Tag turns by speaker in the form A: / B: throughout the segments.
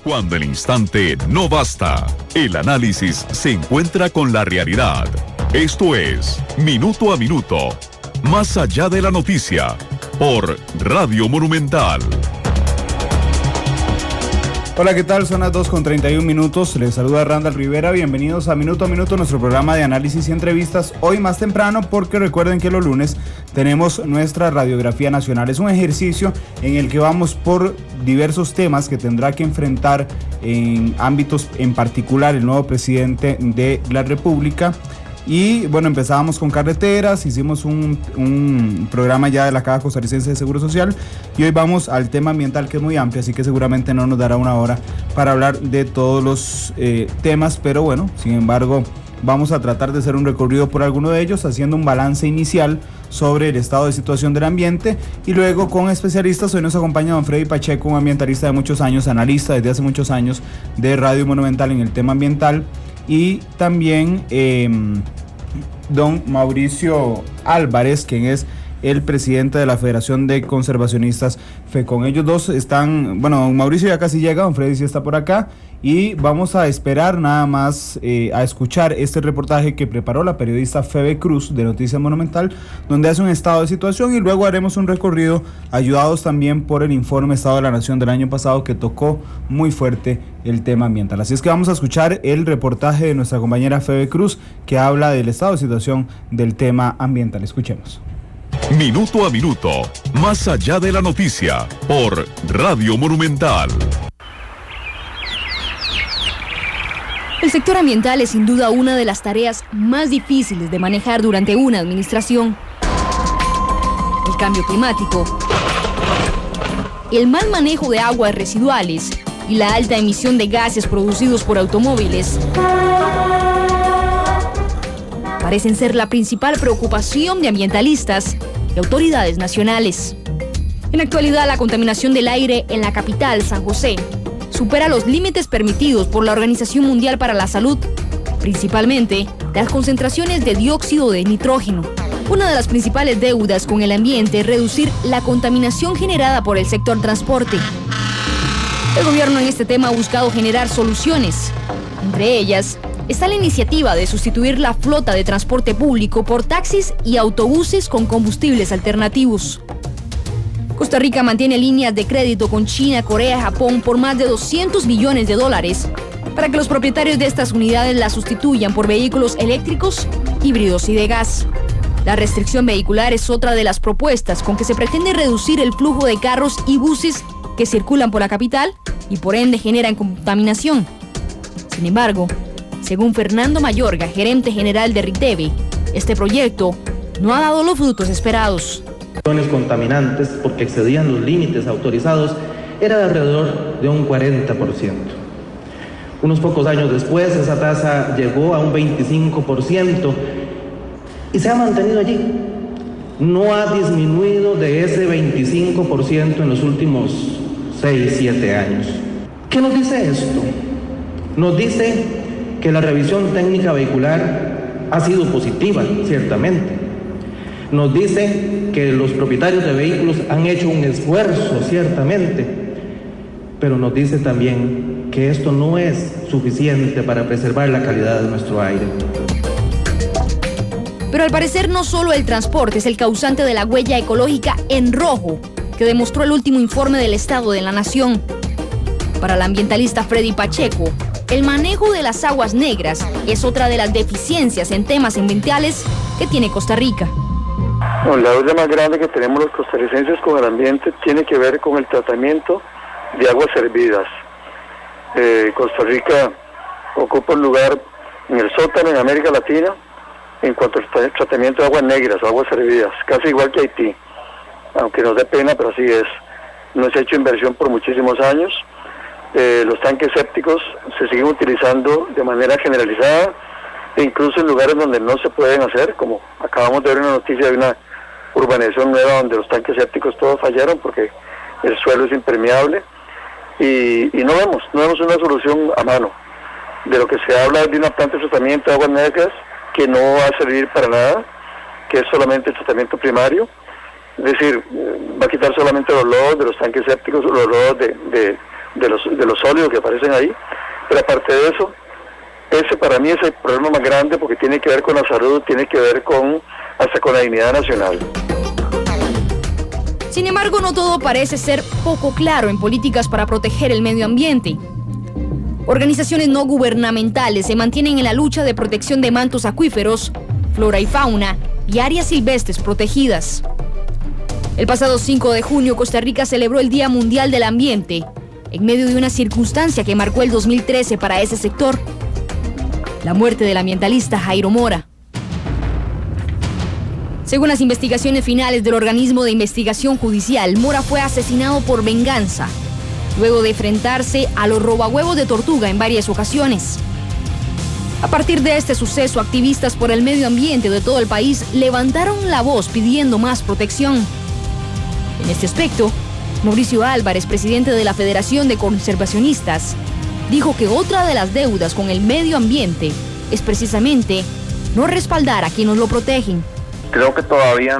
A: Cuando el instante no basta, el análisis se encuentra con la realidad. Esto es Minuto a Minuto, más allá de la noticia, por Radio Monumental.
B: Hola, ¿qué tal? Son las 2:31. Les saluda Randall Rivera. Bienvenidos a Minuto, nuestro programa de análisis y entrevistas. Hoy más temprano, porque recuerden que los lunes tenemos nuestra radiografía nacional. Es un ejercicio en el que vamos por diversos temas que tendrá que enfrentar en ámbitos en particular el nuevo presidente de la República. Y bueno, empezábamos con carreteras, hicimos un programa ya de la Caja Costarricense de Seguro Social y hoy vamos al tema ambiental, que es muy amplio, así que seguramente no nos dará una hora para hablar de todos los temas, pero bueno, sin embargo, vamos a tratar de hacer un recorrido por alguno de ellos, haciendo un balance inicial sobre el estado de situación del ambiente y luego con especialistas. Hoy nos acompaña don Freddy Pacheco, un ambientalista de muchos años, analista desde hace muchos años de Radio Monumental en el tema ambiental. Y también don Mauricio Álvarez, quien es el presidente de la Federación de Conservacionistas FECON. Ellos dos están, bueno, don Mauricio ya casi llega, don Freddy sí está por acá, y vamos a esperar nada más a escuchar este reportaje que preparó la periodista Febe Cruz de Noticias Monumental, donde hace un estado de situación y luego haremos un recorrido ayudados también por el informe Estado de la Nación del año pasado, que tocó muy fuerte el tema ambiental. Así es que vamos a escuchar el reportaje de nuestra compañera Febe Cruz, que habla del estado de situación del tema ambiental. Escuchemos.
A: Minuto a Minuto, más allá de la noticia, por Radio Monumental.
C: El sector ambiental es sin duda una de las tareas más difíciles de manejar durante una administración. El cambio climático, el mal manejo de aguas residuales y la alta emisión de gases producidos por automóviles parecen ser la principal preocupación de ambientalistas y autoridades nacionales. En la actualidad, la contaminación del aire en la capital, San José, supera los límites permitidos por la Organización Mundial para la Salud, principalmente las concentraciones de dióxido de nitrógeno. Una de las principales deudas con el ambiente es reducir la contaminación generada por el sector transporte. El gobierno en este tema ha buscado generar soluciones. Entre ellas está la iniciativa de sustituir la flota de transporte público por taxis y autobuses con combustibles alternativos. Costa Rica mantiene líneas de crédito con China, Corea y Japón por más de $200 millones para que los propietarios de estas unidades las sustituyan por vehículos eléctricos, híbridos y de gas. La restricción vehicular es otra de las propuestas con que se pretende reducir el flujo de carros y buses que circulan por la capital y por ende generan contaminación. Sin embargo, según Fernando Mayorga, gerente general de RITEVE, este proyecto no ha dado los frutos esperados.
D: Contaminantes, porque excedían los límites autorizados, era de alrededor de un 40%. Unos pocos años después, esa tasa llegó a un 25% y se ha mantenido allí. No ha disminuido de ese 25% en los últimos 6-7 años. ¿Qué nos dice esto? Nos dice que la revisión técnica vehicular ha sido positiva, ciertamente. Nos dice que los propietarios de vehículos han hecho un esfuerzo, ciertamente, pero nos dice también que esto no es suficiente para preservar la calidad de nuestro aire.
C: Pero al parecer no solo el transporte es el causante de la huella ecológica en rojo que demostró el último informe del Estado de la Nación. Para el ambientalista Freddy Pacheco, el manejo de las aguas negras es otra de las deficiencias en temas ambientales que tiene Costa Rica.
E: La deuda más grande que tenemos los costarricenses con el ambiente tiene que ver con el tratamiento de aguas servidas. Costa Rica ocupa un lugar en el sótano en América Latina en cuanto al tratamiento de aguas negras o aguas servidas, casi igual que Haití, aunque nos dé pena, pero así es. No se ha hecho inversión por muchísimos años. Los tanques sépticos se siguen utilizando de manera generalizada, e incluso en lugares donde no se pueden hacer, como acabamos de ver una noticia de una urbanización nueva donde los tanques sépticos todos fallaron porque el suelo es impermeable, y no vemos una solución a mano. De lo que se habla es de una planta de tratamiento de aguas negras que no va a servir para nada, que es solamente el tratamiento primario, es decir, va a quitar solamente los lodos de los tanques sépticos, los lodos de de los sólidos que aparecen ahí, pero aparte de eso, ese para mí es el problema más grande porque tiene que ver con la salud, tiene que ver hasta con la dignidad nacional.
C: Sin embargo, no todo parece ser poco claro en políticas para proteger el medio ambiente. Organizaciones no gubernamentales se mantienen en la lucha de protección de mantos acuíferos, flora y fauna y áreas silvestres protegidas. El pasado 5 de junio, Costa Rica celebró el Día Mundial del Ambiente, en medio de una circunstancia que marcó el 2013 para ese sector: la muerte del ambientalista Jairo Mora. Según las investigaciones finales del organismo de investigación judicial, Mora fue asesinado por venganza, luego de enfrentarse a los robahuevos de tortuga en varias ocasiones. A partir de este suceso, activistas por el medio ambiente de todo el país levantaron la voz pidiendo más protección. En este aspecto, Mauricio Álvarez, presidente de la Federación de Conservacionistas, dijo que otra de las deudas con el medio ambiente es precisamente no respaldar a quienes lo protegen.
F: Creo que todavía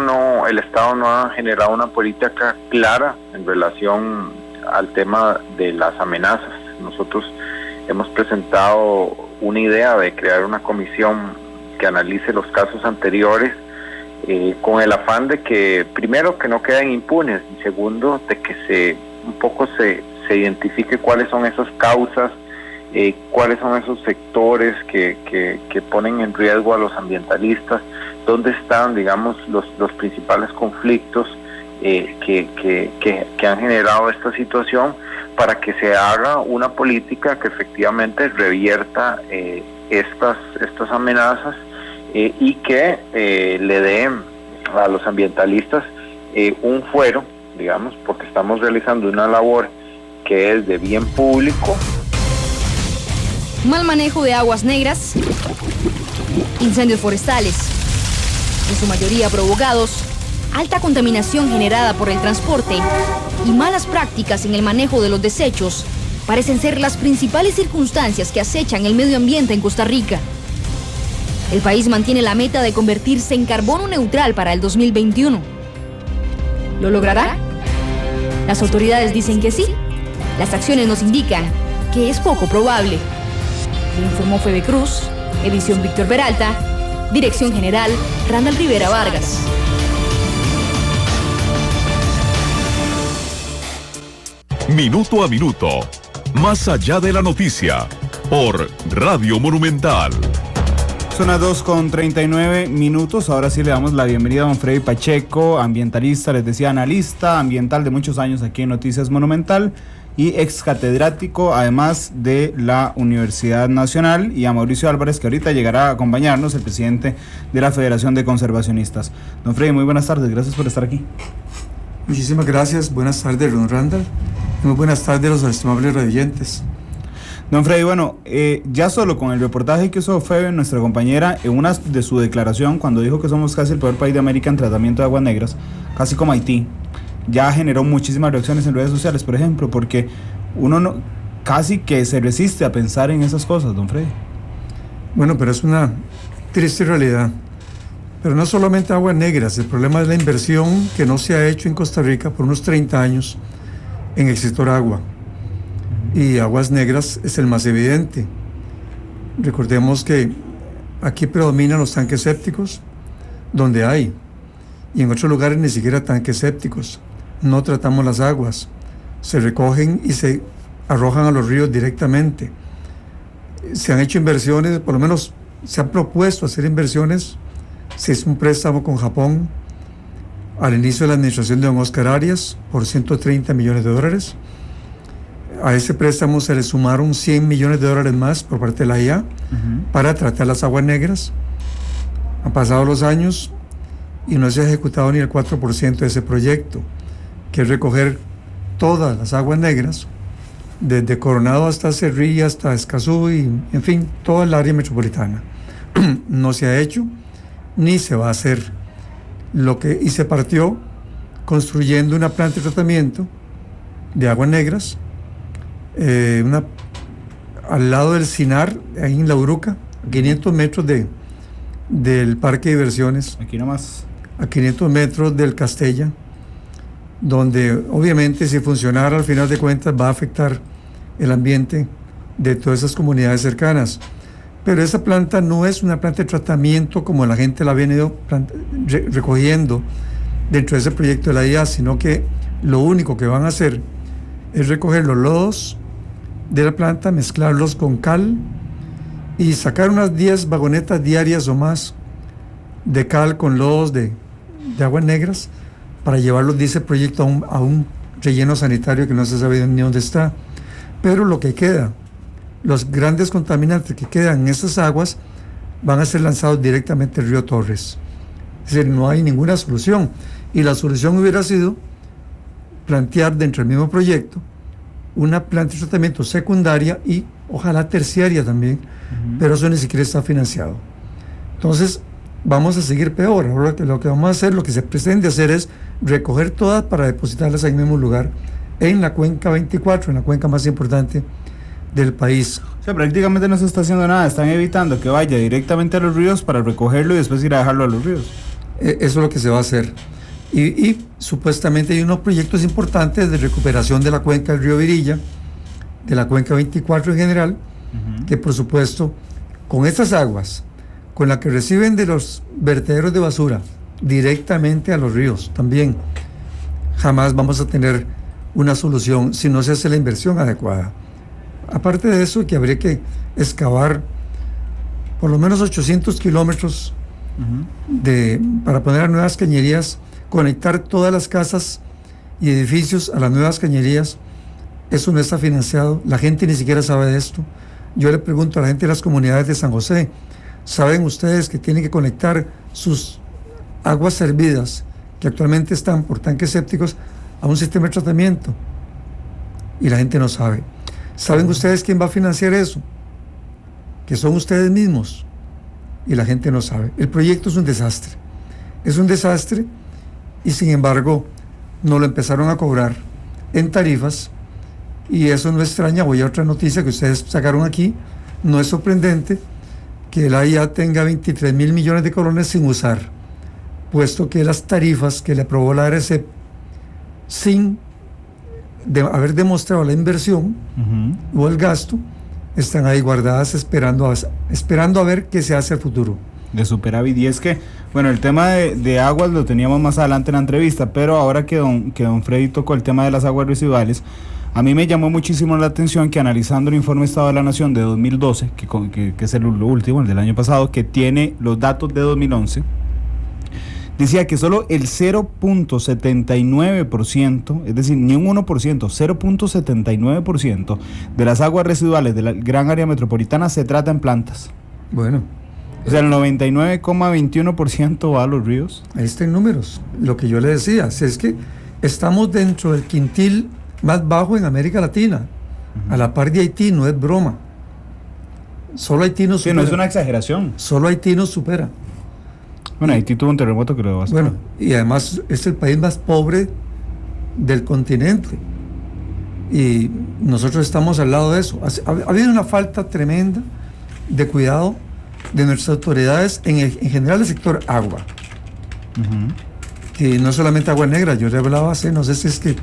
F: el Estado no ha generado una política clara en relación al tema de las amenazas. Nosotros hemos presentado una idea de crear una comisión que analice los casos anteriores, con el afán de que, primero, que no queden impunes, y segundo, de que se identifique cuáles son esas causas, cuáles son esos sectores que ponen en riesgo a los ambientalistas, dónde están, digamos, los principales conflictos que han generado esta situación, para que se haga una política que efectivamente revierta estas amenazas y que le dé a los ambientalistas un fuero, digamos, porque estamos realizando una labor que es de bien público.
C: Mal manejo de aguas negras, incendios forestales, en su mayoría provocados, alta contaminación generada por el transporte y malas prácticas en el manejo de los desechos parecen ser las principales circunstancias que acechan el medio ambiente en Costa Rica. El país mantiene la meta de convertirse en carbono neutral para el 2021. ¿Lo logrará? Las autoridades dicen que sí. Las acciones nos indican que es poco probable. Lo informó Febe Cruz, edición Víctor Peralta, dirección general Randall Rivera Vargas.
A: Minuto a minuto, más allá de la noticia, por Radio Monumental.
B: Son las 2:39. Ahora sí le damos la bienvenida a don Freddy Pacheco, ambientalista, les decía, analista ambiental de muchos años aquí en Noticias Monumental y ex catedrático además de la Universidad Nacional, y a Mauricio Álvarez, que ahorita llegará a acompañarnos, el presidente de la Federación de Conservacionistas. Don Freddy, muy buenas tardes, gracias por estar aquí.
G: Muchísimas gracias, buenas tardes, don Randall, muy buenas tardes a los estimables radioyentes.
B: Don Freddy, bueno, ya solo con el reportaje que hizo Febe, nuestra compañera, en una de su declaración, cuando dijo que somos casi el peor país de América en tratamiento de aguas negras, casi como Haití, ya generó muchísimas reacciones en redes sociales, por ejemplo, porque uno casi que se resiste a pensar en esas cosas, don Freddy.
G: Bueno, pero es una triste realidad. Pero no solamente aguas negras, el problema es la inversión que no se ha hecho en Costa Rica por unos 30 años en el sector agua. Y aguas negras es el más evidente. Recordemos que aquí predominan los tanques sépticos, donde hay, y en otros lugares ni siquiera tanques sépticos. No tratamos las aguas, se recogen y se arrojan a los ríos directamente. Se han hecho inversiones, por lo menos se han propuesto hacer inversiones. Se hizo un préstamo con Japón al inicio de la administración de don Oscar Arias por $130 millones. A ese préstamo se le sumaron $100 millones más por parte de la IA para tratar las aguas negras. Han pasado los años y no se ha ejecutado ni el 4% de ese proyecto, que es recoger todas las aguas negras, desde Coronado hasta Cerrilla, hasta Escazú y, en fin, toda el área metropolitana. No se ha hecho ni se va a hacer. Y se partió construyendo una planta de tratamiento de aguas negras, al lado del Cinar, ahí en La Uruca, a 500 metros del parque de diversiones.
B: Aquí nomás.
G: A 500 metros del Castella, donde obviamente si funcionara al final de cuentas va a afectar el ambiente de todas esas comunidades cercanas. Pero esa planta no es una planta de tratamiento como la gente la ha venido recogiendo dentro de ese proyecto de la IA, sino que lo único que van a hacer es recoger los lodos de la planta, mezclarlos con cal y sacar unas 10 vagonetas diarias o más de cal con lodos de aguas negras para llevarlos, dice el proyecto, a un relleno sanitario que no se sabe ni dónde está. Pero lo que queda, los grandes contaminantes que quedan en esas aguas, van a ser lanzados directamente al río Torres. Es decir, no hay ninguna solución. Y la solución hubiera sido plantear dentro del mismo proyecto una planta de tratamiento secundaria y ojalá terciaria también, pero eso ni siquiera está financiado. Entonces vamos a seguir peor. Ahora lo que vamos a hacer, lo que se pretende hacer es recoger todas para depositarlas en el mismo lugar, en la cuenca 24, en la cuenca más importante del país.
B: O sea, prácticamente no se está haciendo nada, están evitando que vaya directamente a los ríos para recogerlo y después ir a dejarlo a los ríos.
G: Eso es lo que se va a hacer. Y supuestamente hay unos proyectos importantes de recuperación de la cuenca del río Virilla, de la cuenca 24 en general, que por supuesto, con estas aguas, con la que reciben de los vertederos de basura directamente a los ríos, también jamás vamos a tener una solución si no se hace la inversión adecuada. Aparte de eso, que habría que excavar por lo menos 800 kilómetros para poner a nuevas cañerías, conectar todas las casas y edificios a las nuevas cañerías. Eso no está financiado, la gente ni siquiera sabe de esto. Yo le pregunto a la gente de las comunidades de San José, ¿saben ustedes que tienen que conectar sus aguas servidas, que actualmente están por tanques sépticos, a un sistema de tratamiento? Y la gente no sabe. ¿Saben ustedes quién va a financiar eso? Que son ustedes mismos. Y la gente no sabe. El proyecto es un desastre. Es un desastre y sin embargo no lo empezaron a cobrar en tarifas y eso no extraña. Voy a otra noticia que ustedes sacaron aquí. No es sorprendente que la IA tenga 23 mil millones de colones sin usar, puesto que las tarifas que le aprobó la ARECEP sin haber demostrado la inversión o el gasto, están ahí guardadas esperando a ver qué se hace al futuro.
B: De superávit. Y es que, bueno, el tema de aguas lo teníamos más adelante en la entrevista, pero ahora que don Freddy tocó el tema de las aguas residuales, a mí me llamó muchísimo la atención que analizando el informe Estado de la Nación de 2012, que es el último, el del año pasado, que tiene los datos de 2011, decía que solo el 0.79%, es decir, ni un 1%, 0.79% de las aguas residuales de la gran área metropolitana se trata en plantas.
G: Bueno.
B: O sea, el 99,21% va a los ríos.
G: Ahí está en números. Lo que yo le decía, es que estamos dentro del quintil más bajo en América Latina, a la par de Haití, no es broma. Solo Haití nos supera.
B: Sí, no es una exageración.
G: Solo Haití nos supera.
B: Bueno, Haití tuvo un terremoto que lo devastó.
G: Bueno, y además es el país más pobre del continente. Y nosotros estamos al lado de eso. Ha habido una falta tremenda de cuidado de nuestras autoridades en general el sector agua. Y no solamente agua negra, yo le hablaba hace, no sé si es que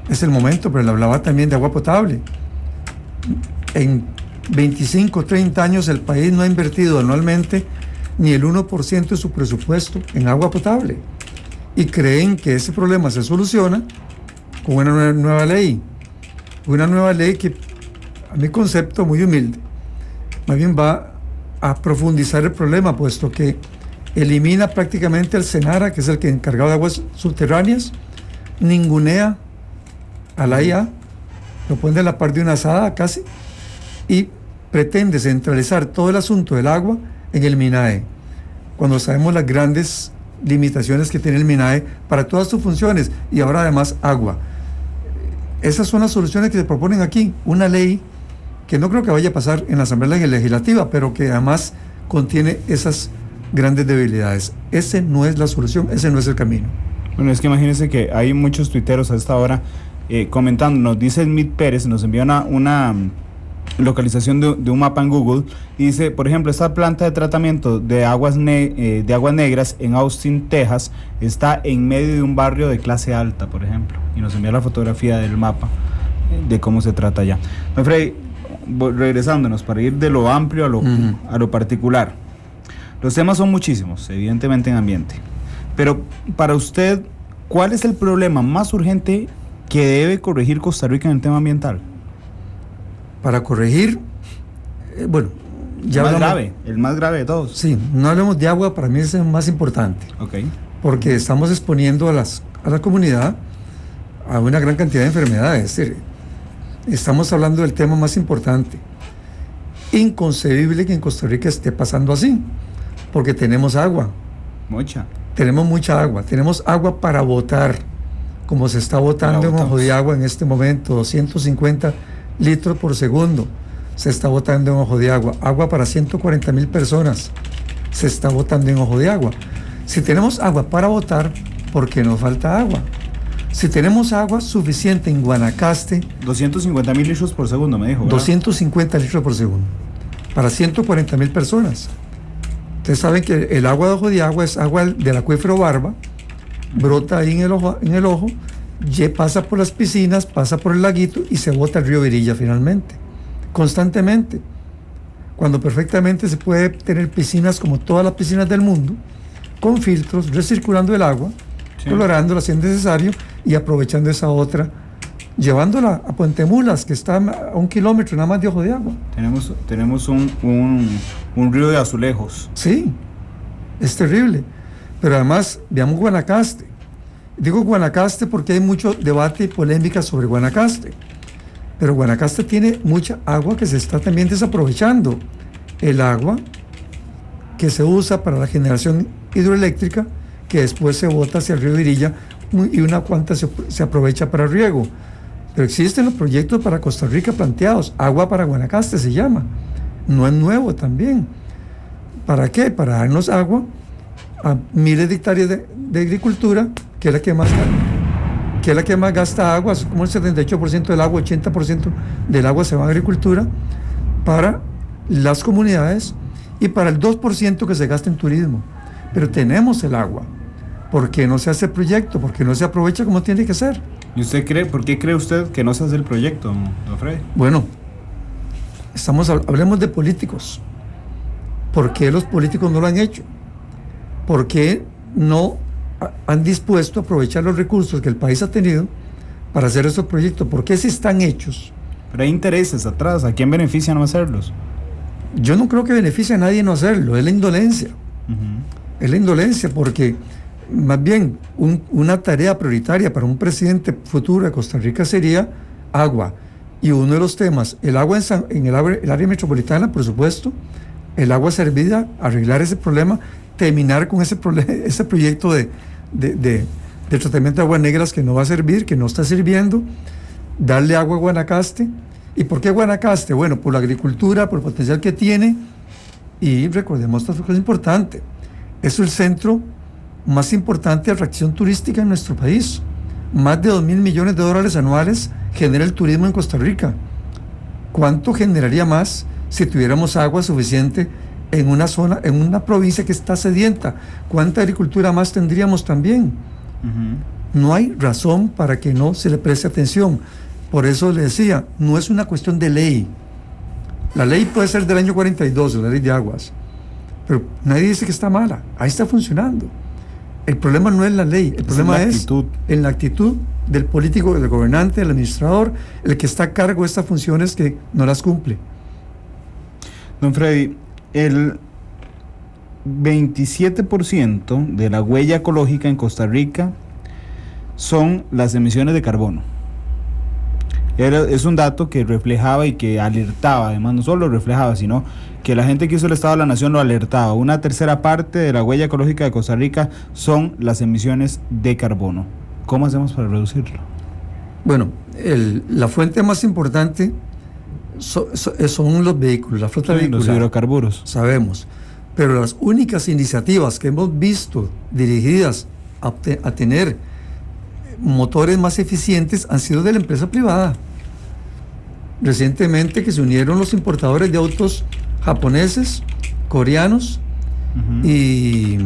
G: es el momento, pero le hablaba también de agua potable. En 25, 30 años el país no ha invertido anualmente ni el 1% de su presupuesto en agua potable. Y creen que ese problema se soluciona con una nueva ley. Una nueva ley que, a mi concepto muy humilde, más bien va a profundizar el problema, puesto que elimina prácticamente el SENARA, que es el que encargado de aguas subterráneas, ningunea a la IA, lo pone a la par de una asada casi, y pretende centralizar todo el asunto del agua en el MINAE, cuando sabemos las grandes limitaciones que tiene el MINAE para todas sus funciones, y ahora además agua. Esas son las soluciones que se proponen aquí, una ley que no creo que vaya a pasar en la Asamblea Legislativa, pero que además contiene esas grandes debilidades. Ese no es la solución, ese no es el camino.
B: Bueno, es que imagínense que hay muchos tuiteros a esta hora comentando. Nos dice Smith Pérez, nos envía una localización de un mapa en Google, y dice, por ejemplo, esta planta de tratamiento de aguas negras en Austin, Texas, está en medio de un barrio de clase alta, por ejemplo, y nos envía la fotografía del mapa. de cómo se trata allá. Don Freddy, regresándonos para ir de lo amplio a lo particular. Los temas son muchísimos, evidentemente en ambiente, pero para usted, ¿cuál es el problema más urgente que debe corregir Costa Rica en el tema ambiental?
G: Para corregir, bueno, ya
B: el más grave de todos.
G: Sí, no hablemos de agua, para mí es el más importante.
B: Okay.
G: Porque estamos exponiendo a la comunidad a una gran cantidad de enfermedades. Es decir, estamos hablando del tema más importante. Inconcebible que en Costa Rica esté pasando así, porque tenemos agua. Tenemos mucha agua. Tenemos agua para botar, como se está botando en Ojo de Agua en este momento, 250 litros por segundo. Se está botando en Ojo de Agua. Agua para 140,000 personas se está botando en Ojo de Agua. Si tenemos agua para botar, ¿por qué nos falta agua? Si tenemos agua suficiente en Guanacaste...
B: 250,000 litros por segundo, me dijo, ¿verdad?
G: 250 litros por segundo. Para 140,000 personas. Ustedes saben que el agua de Ojo de Agua es agua del acuífero Barba, brota ahí en el ojo, pasa por las piscinas, pasa por el laguito y se bota al río Virilla finalmente. Constantemente, cuando perfectamente se puede tener piscinas como todas las piscinas del mundo, con filtros, recirculando el agua, colorándola si es necesario y aprovechando esa otra, llevándola a Puente Mulas, que está a 1 kilómetro nada más de Ojo de Agua.
B: Tenemos un río de azulejos.
G: Sí, es terrible. Pero además, veamos Guanacaste. Digo Guanacaste porque hay mucho debate y polémica sobre Guanacaste. Pero Guanacaste tiene mucha agua que se está también desaprovechando. El agua que se usa para la generación hidroeléctrica, que después se bota hacia el río Virilla y una cuanta se aprovecha para riego. Pero existen los proyectos para Costa Rica planteados. Agua para Guanacaste se llama. No es nuevo también. ¿Para qué? Para darnos agua a miles de hectáreas de agricultura, que es la que más gasta agua, como el 78% del agua, 80% del agua se va a agricultura, para las comunidades y para el 2% que se gasta en turismo. Pero tenemos el agua. ¿Por qué no se hace el proyecto? ¿Por qué no se aprovecha como tiene que ser?
B: ¿Y por qué cree usted que no se hace el proyecto, don Freddy?
G: Bueno, hablemos de políticos. ¿Por qué los políticos no lo han hecho? ¿Por qué no han dispuesto a aprovechar los recursos que el país ha tenido para hacer esos proyectos? ¿Por qué si están hechos?
B: Pero hay intereses atrás. ¿A quién beneficia no hacerlos?
G: Yo no creo que beneficie a nadie no hacerlo. Es la indolencia. Es la indolencia, porque más bien una tarea prioritaria para un presidente futuro de Costa Rica sería agua. Y uno de los temas, el agua en el área metropolitana, por supuesto, el agua servida, arreglar ese problema, terminar con ese proyecto de tratamiento de aguas negras que no va a servir, que no está sirviendo, darle agua a Guanacaste. ¿Y por qué Guanacaste? Bueno, por la agricultura, por el potencial que tiene, y recordemos esta cosa importante, es el centro más importante de atracción turística en nuestro país. Más de 2,000 millones de dólares anuales genera el turismo en Costa Rica. ¿Cuánto generaría más si tuviéramos agua suficiente en una zona, en una provincia que está sedienta? ¿Cuánta agricultura más tendríamos también? No hay razón para que no se le preste atención. Por eso le decía, no es una cuestión de ley. La ley puede ser del año 42, la ley de aguas, pero nadie dice que está mala. Ahí está funcionando. El problema no es la ley, el problema es en la actitud del político, del gobernante, del administrador, el que está a cargo de estas funciones que no las cumple.
B: Don Freddy, el 27% de la huella ecológica en Costa Rica son las emisiones de carbono. Es un dato que reflejaba y que alertaba, además no solo reflejaba, sino que la gente que hizo el Estado de la Nación lo alertaba. Una tercera parte de la huella ecológica de Costa Rica son las emisiones de carbono. ¿Cómo hacemos para reducirlo?
G: Bueno, la fuente más importante son los vehículos, la flota vehicular.
B: Los hidrocarburos.
G: Sabemos, pero las únicas iniciativas que hemos visto dirigidas a tener motores más eficientes han sido de la empresa privada. Recientemente que se unieron los importadores de autos japoneses, coreanos y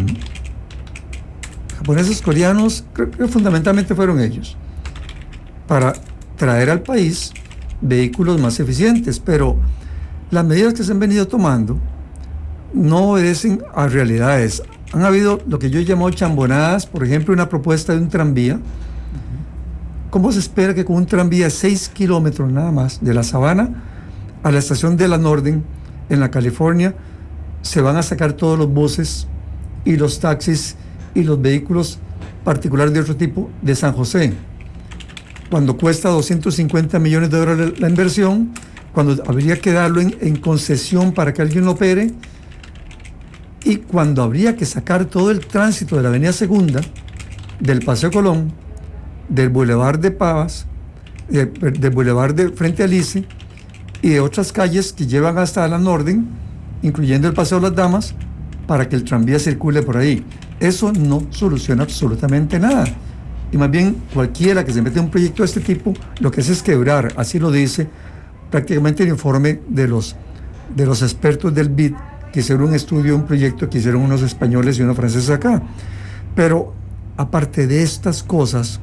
G: japoneses, coreanos, creo que fundamentalmente fueron ellos, para traer al país vehículos más eficientes, pero las medidas que se han venido tomando no obedecen a realidades. Han habido lo que yo he llamado chambonadas, por ejemplo, una propuesta de un tranvía. ¿Cómo se espera que con un tranvía de 6 kilómetros nada más de la Sabana a la estación de la Norden en la California se van a sacar todos los buses y los taxis y los vehículos particulares de otro tipo de San José? Cuando cuesta $250 millones la inversión, cuando habría que darlo en concesión para que alguien lo opere, y cuando habría que sacar todo el tránsito de la Avenida Segunda, del Paseo Colón, del Boulevard de Pavas, del Boulevard de frente a Alice y de otras calles que llevan hasta la Norden, incluyendo el Paseo de las Damas, para que el tranvía circule por ahí. Eso no soluciona absolutamente nada. Y más bien, cualquiera que se mete en un proyecto de este tipo, lo que hace es quebrar, así lo dice prácticamente el informe de los expertos del BID, que hicieron un estudio, un proyecto que hicieron unos españoles y unos franceses acá. Pero, aparte de estas cosas,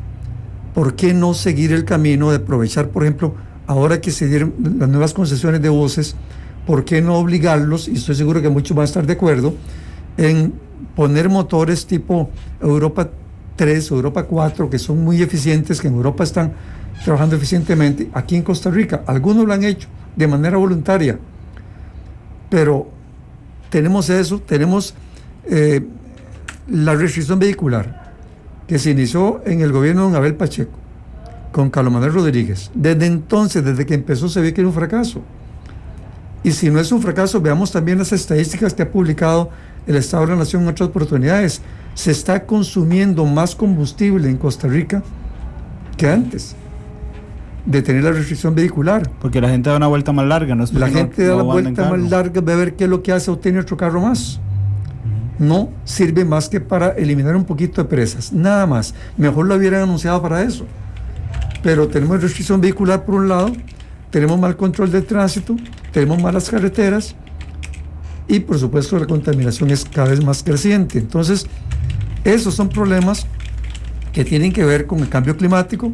G: ¿por qué no seguir el camino de aprovechar, por ejemplo, ahora que se dieron las nuevas concesiones de buses, ¿por qué no obligarlos, y estoy seguro que muchos van a estar de acuerdo, en poner motores tipo Europa 3 o Europa 4, que son muy eficientes, que en Europa están trabajando eficientemente, aquí en Costa Rica? Algunos lo han hecho de manera voluntaria, pero tenemos eso, tenemos la restricción vehicular, que se inició en el gobierno de don Abel Pacheco, con Carlos Manuel Rodríguez. Desde entonces, desde que empezó, se ve que era un fracaso. Y si no es un fracaso, veamos también las estadísticas que ha publicado el Estado de la Nación en otras oportunidades. Se está consumiendo más combustible en Costa Rica que antes de tener la restricción vehicular.
B: Porque la gente da una vuelta más larga, ¿no?
G: La gente da la vuelta más larga, ve a ver qué es lo que hace, obtener otro carro más. No sirve más que para eliminar un poquito de presas, nada más. Mejor lo hubieran anunciado para eso. Pero tenemos restricción vehicular por un lado, tenemos mal control del tránsito, tenemos malas carreteras y por supuesto la contaminación es cada vez más creciente. Entonces, esos son problemas que tienen que ver con el cambio climático,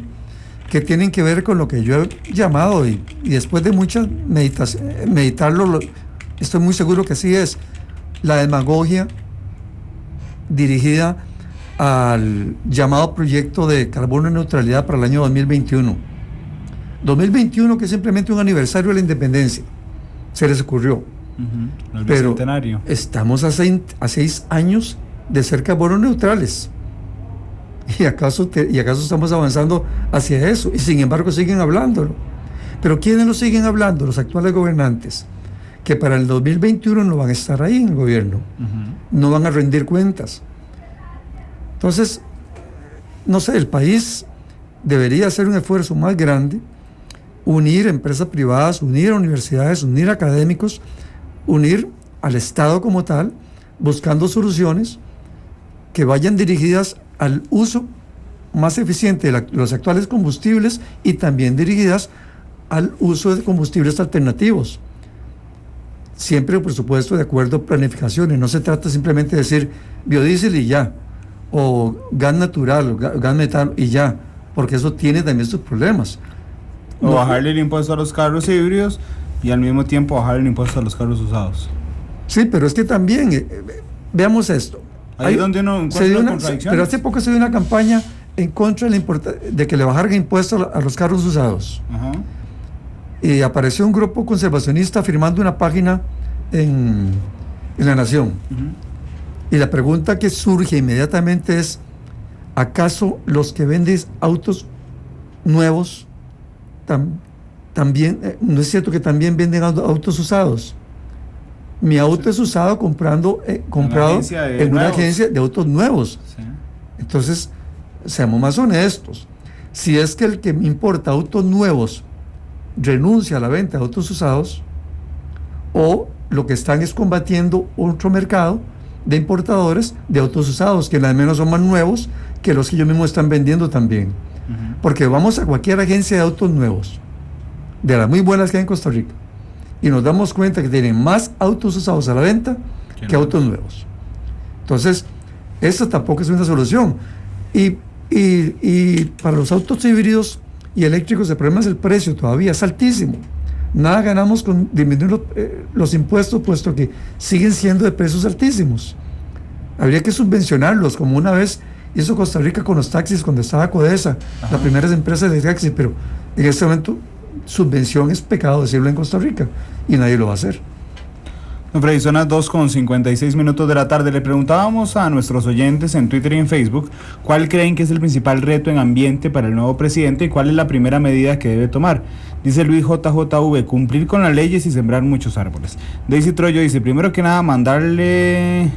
G: que tienen que ver con lo que yo he llamado, y después de muchas meditarlo, estoy muy seguro que así es, la demagogia dirigida al llamado proyecto de carbono neutralidad para el año 2021. 2021, que es simplemente un aniversario de la independencia, se les ocurrió. Pero estamos a 6 años de ser carbono neutrales. ¿Y acaso estamos avanzando hacia eso? Y sin embargo siguen hablándolo. Pero ¿quiénes lo siguen hablando? Los actuales gobernantes, que para el 2021 no van a estar ahí en el gobierno, no van a rendir cuentas. Entonces, no sé, el país debería hacer un esfuerzo más grande, unir empresas privadas, unir a universidades, unir a académicos, unir al Estado como tal, buscando soluciones que vayan dirigidas al uso más eficiente de los actuales combustibles y también dirigidas al uso de combustibles alternativos. Siempre, por supuesto, de acuerdo a planificaciones. No se trata simplemente de decir biodiesel y ya, o gas natural, o gas metal y ya, porque eso tiene también sus problemas.
B: O bajarle el impuesto a los carros híbridos y al mismo tiempo bajar el impuesto a los carros usados.
G: Sí, pero es que también, veamos esto.
B: Ahí es donde uno encuentra las contradicciones.
G: Pero hace poco se dio una campaña en contra de que le bajaran impuestos a los carros usados. Ajá. Y apareció un grupo conservacionista firmando una página en La Nación. Uh-huh. Y la pregunta que surge inmediatamente es, ¿acaso los que venden autos nuevos también, no es cierto que también venden autos usados? Mi auto es usado comprado en una agencia de autos nuevos. Sí. Entonces, seamos más honestos. Si es que el que me importa autos nuevos renuncia a la venta de autos usados, o lo que están es combatiendo otro mercado de importadores de autos usados, que al menos son más nuevos que los que ellos mismos están vendiendo también. Uh-huh. Porque vamos a cualquier agencia de autos nuevos, de las muy buenas que hay en Costa Rica, y nos damos cuenta que tienen más autos usados a la venta que autos nuevos. Entonces, eso tampoco es una solución. Y para los autos híbridos, y eléctricos, el problema es el precio, todavía es altísimo. Nada ganamos con disminuir los impuestos, puesto que siguen siendo de precios altísimos. Habría que subvencionarlos, como una vez hizo Costa Rica con los taxis cuando estaba Codesa, la primera empresa de taxis, pero en este momento subvención es pecado decirlo en Costa Rica y nadie lo va a hacer.
B: Don Freddy, son las 2:56 de la tarde. Le preguntábamos a nuestros oyentes en Twitter y en Facebook cuál creen que es el principal reto en ambiente para el nuevo presidente y cuál es la primera medida que debe tomar. Dice Luis JJV, cumplir con las leyes y sembrar muchos árboles. Daisy Troyo dice, primero que nada, mandarle...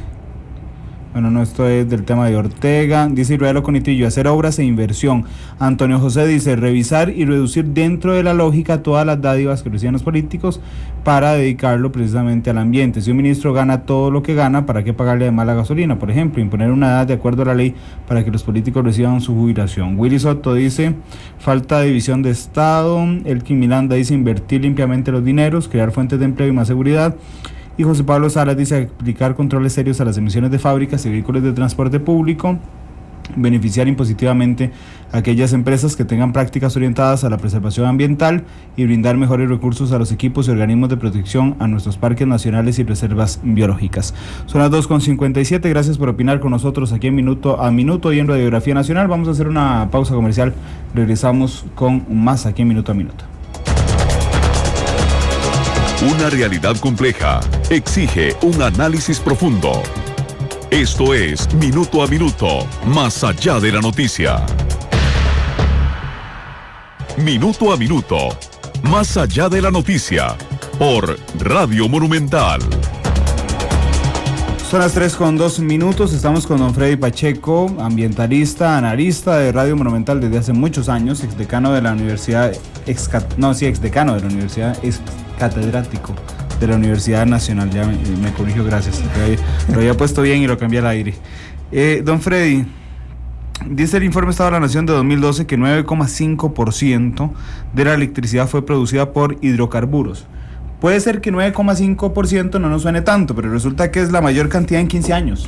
B: Bueno, no, esto es del tema de Ortega. Dice Israel Conitillo, hacer obras e inversión. Antonio José dice, revisar y reducir dentro de la lógica todas las dádivas que reciben los políticos para dedicarlo precisamente al ambiente. Si un ministro gana todo lo que gana, ¿para qué pagarle además la gasolina? Por ejemplo, imponer una edad de acuerdo a la ley para que los políticos reciban su jubilación. Willy Soto dice, falta de división de Estado. Elkin Miranda dice, invertir limpiamente los dineros, crear fuentes de empleo y más seguridad. Y José Pablo Salas dice, aplicar controles serios a las emisiones de fábricas y vehículos de transporte público, beneficiar impositivamente a aquellas empresas que tengan prácticas orientadas a la preservación ambiental y brindar mejores recursos a los equipos y organismos de protección a nuestros parques nacionales y reservas biológicas. Son las 2:57, gracias por opinar con nosotros aquí en Minuto a Minuto y en Radiografía Nacional. Vamos a hacer una pausa comercial, regresamos con más aquí en Minuto a Minuto.
A: Una realidad compleja exige un análisis profundo. Esto es Minuto a Minuto, más allá de la noticia. Minuto a Minuto, más allá de la noticia, por Radio Monumental.
B: Son las 3:02, estamos con don Freddy Pacheco, ambientalista, analista de Radio Monumental desde hace muchos años, exdecano de la universidad, catedrático de la Universidad Nacional, ya me corrijo, gracias, lo había puesto bien y lo cambié al aire. Don Freddy, dice el informe Estado de la Nación de 2012 que 9,5% de la electricidad fue producida por hidrocarburos. Puede ser que 9,5% no nos suene tanto, pero resulta que es la mayor cantidad en 15 años.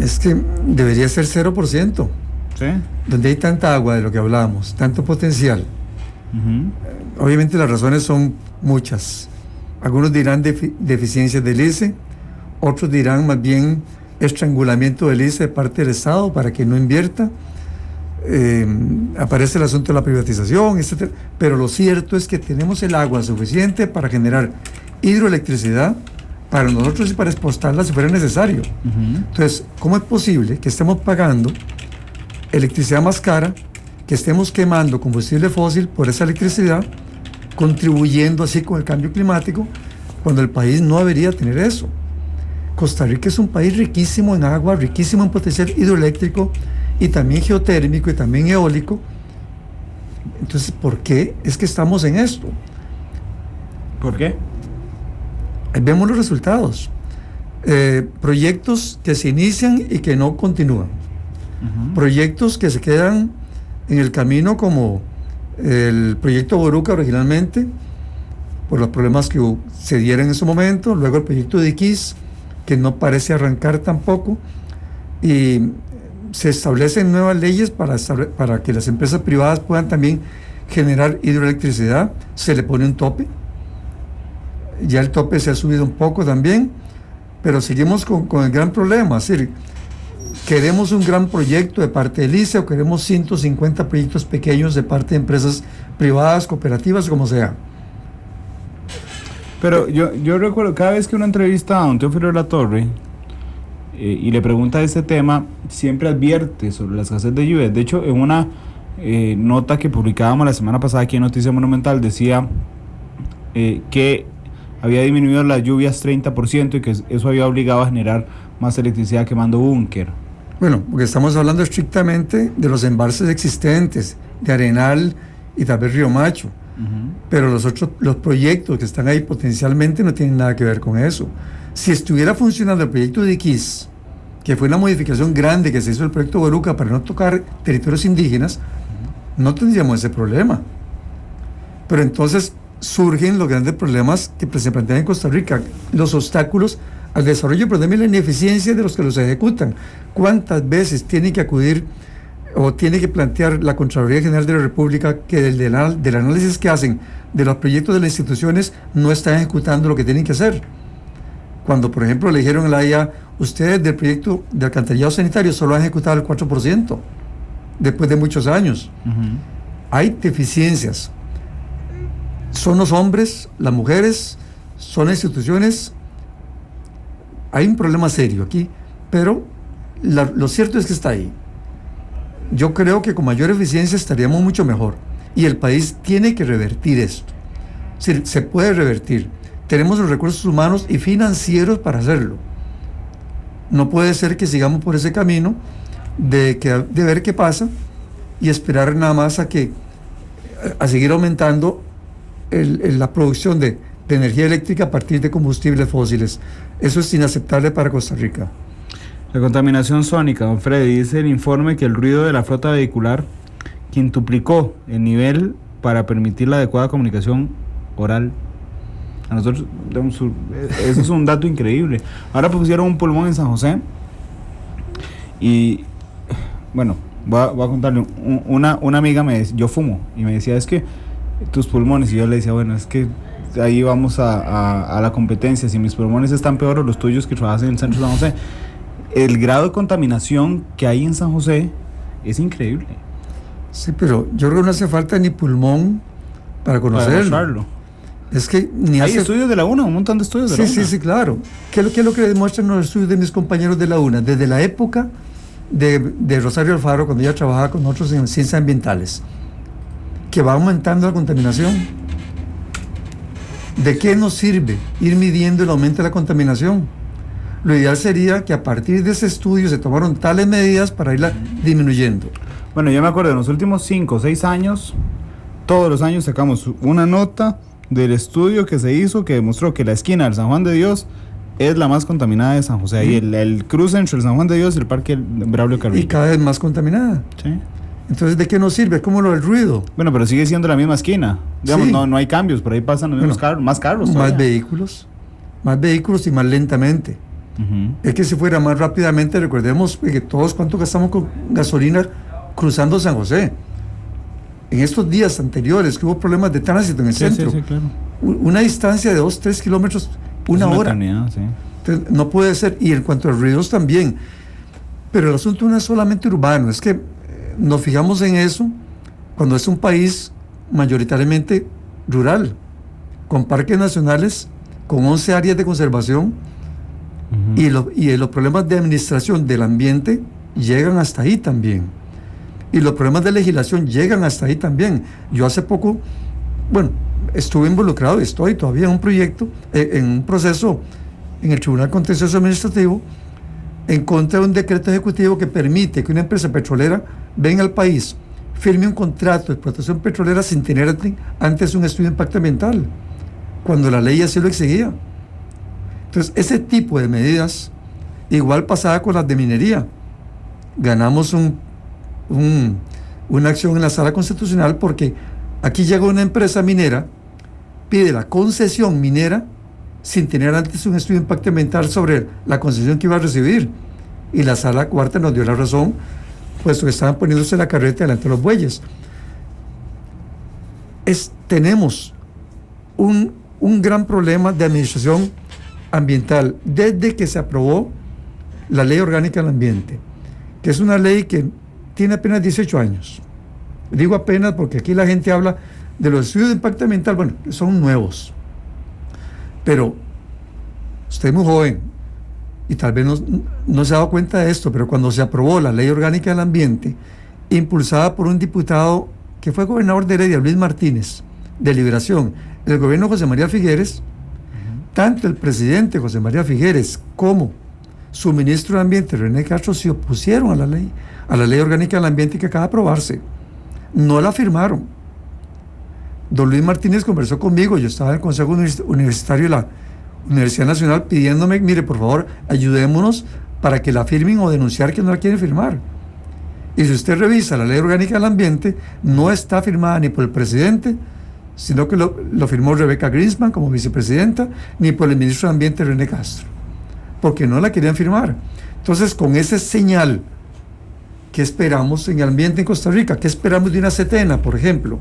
G: Es que debería ser 0%.
B: ¿Sí?
G: Donde hay tanta agua de lo que hablábamos, tanto potencial. Obviamente las razones son muchas. Algunos dirán deficiencias del ICE, otros dirán más bien estrangulamiento del ICE de parte del Estado para que no invierta. Aparece el asunto de la privatización, etc. Pero lo cierto es que tenemos el agua suficiente para generar hidroelectricidad para nosotros y para exportarla si fuera necesario. Entonces, ¿cómo es posible que estemos pagando electricidad más cara, que estemos quemando combustible fósil por esa electricidad, contribuyendo así con el cambio climático, cuando el país no debería tener eso? Costa Rica es un país riquísimo en agua, riquísimo en potencial hidroeléctrico y también geotérmico y también eólico. Entonces, ¿por qué es que estamos en esto?
B: ¿Por qué?
G: Ahí vemos los resultados. Proyectos que se inician y que no continúan. Proyectos que se quedan en el camino, como el proyecto Boruca originalmente, por los problemas que se dieron en ese momento, luego el proyecto de Iquís, que no parece arrancar tampoco, y se establecen nuevas leyes para que las empresas privadas puedan también generar hidroelectricidad. Se le pone un tope, ya el tope se ha subido un poco también, pero seguimos con el gran problema. Es decir, queremos un gran proyecto de parte del ICE o queremos 150 proyectos pequeños de parte de empresas privadas, cooperativas, como sea.
B: Pero yo recuerdo, cada vez que uno entrevista a don Teófilo Latorre y le pregunta de este tema, siempre advierte sobre la escasez de lluvias. De hecho, en una nota que publicábamos la semana pasada aquí en Noticia Monumental, decía que había disminuido las lluvias 30% y que eso había obligado a generar más electricidad quemando búnker.
G: Bueno, porque estamos hablando estrictamente de los embalses existentes, de Arenal y tal vez Río Macho. Pero los proyectos que están ahí potencialmente no tienen nada que ver con eso. Si estuviera funcionando el proyecto de Iquís, que fue una modificación grande que se hizo el proyecto Boruca para no tocar territorios indígenas, no tendríamos ese problema. Pero entonces surgen los grandes problemas que se plantean en Costa Rica, los obstáculos al desarrollo, pero también la ineficiencia de los que los ejecutan. ¿Cuántas veces tienen que acudir o tiene que plantear la Contraloría General de la República que del análisis que hacen de los proyectos de las instituciones no están ejecutando lo que tienen que hacer. Cuando, por ejemplo, le dijeron a la IA, ustedes del proyecto de alcantarillado sanitario solo han ejecutado el 4%, después de muchos años. Hay deficiencias. Son los hombres, las mujeres, son las instituciones. Hay un problema serio aquí, pero lo cierto es que está ahí. Yo creo que con mayor eficiencia estaríamos mucho mejor. Y el país tiene que revertir esto. Se puede revertir. Tenemos los recursos humanos y financieros para hacerlo. No puede ser que sigamos por ese camino de ver qué pasa y esperar nada más a seguir aumentando la producción de energía eléctrica a partir de combustibles fósiles. Eso es inaceptable para Costa Rica.
B: La contaminación sónica, don Freddy, dice el informe que el ruido de la flota vehicular quintuplicó el nivel para permitir la adecuada comunicación oral. A nosotros, eso es un dato increíble. Ahora pusieron un pulmón en San José y, bueno, voy a contarle, una amiga yo fumo, y me decía, es que tus pulmones, y yo le decía, bueno, es que ahí vamos a la competencia, si mis pulmones están peor o los tuyos que trabajas en el centro de San José. El grado de contaminación que hay en San José es increíble.
G: Sí, pero yo creo que no hace falta ni pulmón para conocerlo. Es que ni
B: hay estudios de la UNA, un montón de estudios de la UNA. Sí,
G: claro. ¿Qué es lo que demuestran los estudios de mis compañeros de la UNA? Desde la época de Rosario Alfaro, cuando ella trabajaba con nosotros en ciencias ambientales, que va aumentando la contaminación. ¿De qué nos sirve ir midiendo el aumento de la contaminación? Lo ideal sería que a partir de ese estudio se tomaron tales medidas para irla disminuyendo.
B: Bueno, yo me acuerdo, en los últimos 5 o 6 años, todos los años sacamos una nota del estudio que se hizo que demostró que la esquina del San Juan de Dios es la más contaminada de San José. Ahí el cruce entre el San Juan de Dios y el Parque Braulio Carrillo.
G: Y cada vez más contaminada.
B: Sí.
G: Entonces, ¿de qué nos sirve? Es como lo del ruido.
B: Bueno, pero sigue siendo la misma esquina. Digamos, sí. No hay cambios, por ahí pasan los mismos carros, más carros todavía.
G: Más vehículos y más lentamente. Es que si fuera más rápidamente, recordemos que todos cuánto gastamos con gasolina cruzando San José. En estos días anteriores que hubo problemas de tránsito en el centro,
B: sí, claro.
G: Una distancia de 2-3 kilómetros, una hora.
B: Sí.
G: Entonces, no puede ser. Y en cuanto a ruidos también. Pero el asunto no es solamente urbano, es que nos fijamos en eso cuando es un país mayoritariamente rural, con parques nacionales, con 11 áreas de conservación, y los problemas de administración del ambiente llegan hasta ahí también. Y los problemas de legislación llegan hasta ahí también. Yo hace poco, estuve involucrado, estoy todavía en un proyecto, en un proceso en el Tribunal Contencioso Administrativo, en contra de un decreto ejecutivo que permite que una empresa petrolera venga al país, firme un contrato de explotación petrolera sin tener antes un estudio de impacto ambiental, cuando la ley así lo exigía. Entonces, ese tipo de medidas, igual pasaba con las de minería. Ganamos una acción en la Sala Constitucional porque aquí llega una empresa minera, pide la concesión minera sin tener antes un estudio de impacto ambiental sobre la concesión que iba a recibir. Y la Sala Cuarta nos dio la razón, puesto que estaban poniéndose la carreta delante de los bueyes. Tenemos un gran problema de administración ambiental desde que se aprobó la Ley Orgánica del Ambiente, que es una ley que tiene apenas 18 años. Digo apenas porque aquí la gente habla de los estudios de impacto ambiental, son nuevos. Pero usted es muy joven y tal vez no se ha dado cuenta de esto, pero cuando se aprobó la Ley Orgánica del Ambiente, impulsada por un diputado que fue gobernador de Heredia, Luis Martínez, de Liberación, el gobierno de José María Figueres, tanto el presidente José María Figueres como su ministro de Ambiente, René Castro, se opusieron a la ley orgánica del ambiente que acaba de aprobarse. No la firmaron. Don Luis Martínez conversó conmigo, yo estaba en el Consejo Universitario de la Universidad Nacional pidiéndome, mire, por favor, ayudémonos para que la firmen o denunciar que no la quieren firmar. Y si usted revisa la ley orgánica del ambiente, no está firmada ni por el presidente, sino que lo firmó Rebeca Grinsman como vicepresidenta, ni por el ministro de Ambiente René Castro, porque no la querían firmar. Entonces, con ese señal ¿qué esperamos en el ambiente en Costa Rica? ¿Qué esperamos de una Setena, por ejemplo?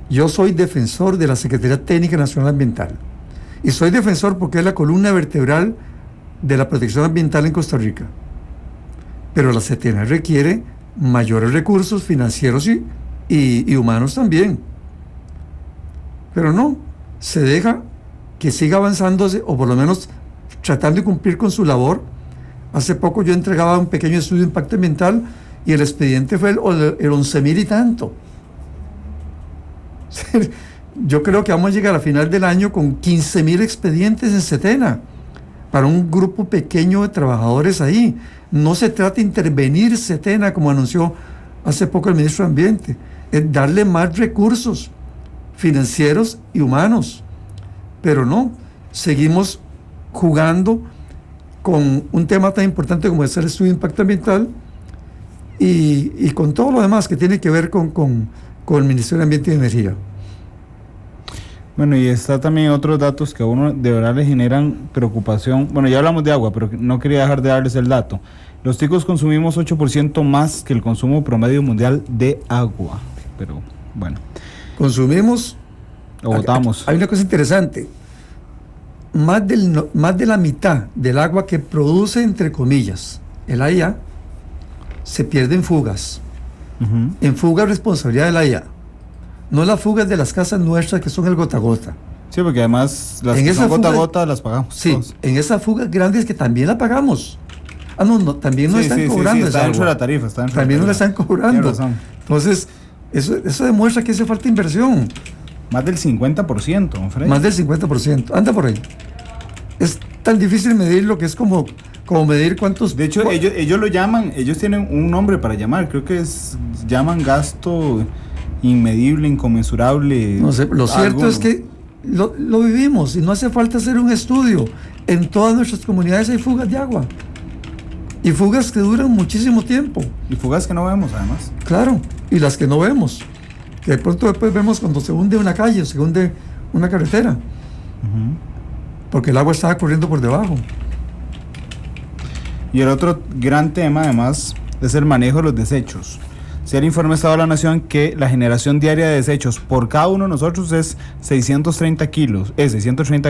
G: Yo soy defensor de la Secretaría Técnica Nacional Ambiental. Y soy defensor porque es la columna vertebral de la protección ambiental en Costa Rica. Pero la Setena requiere mayores recursos financieros y humanos también. Pero no, se deja que siga avanzándose, o por lo menos tratando de cumplir con su labor. Hace poco yo entregaba un pequeño estudio de impacto ambiental y el expediente fue el 11.000 y tanto. Yo creo que vamos a llegar a final del año con 15.000 expedientes en Setena para un grupo pequeño de trabajadores ahí. No se trata de intervenir Setena, como anunció hace poco el ministro de Ambiente, es darle más recursos financieros y humanos. Pero no, seguimos jugando con un tema tan importante como es el estudio de impacto ambiental y con todo lo demás que tiene que ver con el Ministerio de Ambiente y Energía.
B: Bueno, y está también otros datos que a uno de verdad le generan preocupación. Bueno, ya hablamos de agua, pero no quería dejar de darles el dato. Los ticos consumimos 8% más que el consumo promedio mundial de agua. Pero, bueno.
G: Consumimos...
B: O votamos.
G: Hay una cosa interesante. Más de la mitad del agua que produce, entre comillas, el AIA, se pierde en fugas. Uh-huh. En fugas, responsabilidad del AIA. No las fugas de las casas nuestras, que son el gota a gota.
B: Sí, porque además las que son gota a gota las pagamos.
G: Sí, todos. En esas fugas grandes que también la pagamos. No, también no están cobrando.
B: Sí, está dentro de la tarifa.
G: También no la están cobrando. Entonces, eso demuestra que hace falta inversión.
B: Más del 50%, don Freddy.
G: Más del 50%. Anda por ahí. Es tan difícil medir lo que es como medir cuántos...
B: De hecho, ellos lo llaman, ellos tienen un nombre para llamar, creo que llaman gasto inmedible, inconmensurable.
G: No sé, lo cierto es que lo vivimos y no hace falta hacer un estudio. En todas nuestras comunidades hay fugas de agua. Y fugas que duran muchísimo tiempo.
B: Y fugas que no vemos, además.
G: Claro, y las que no vemos. Que de pronto después vemos cuando se hunde una calle o se hunde una carretera. Uh-huh. Porque el agua estaba corriendo por debajo.
B: Y el otro gran tema, además, es el manejo de los desechos. Si el informe Estado de la Nación que la generación diaria de desechos por cada uno de nosotros es 630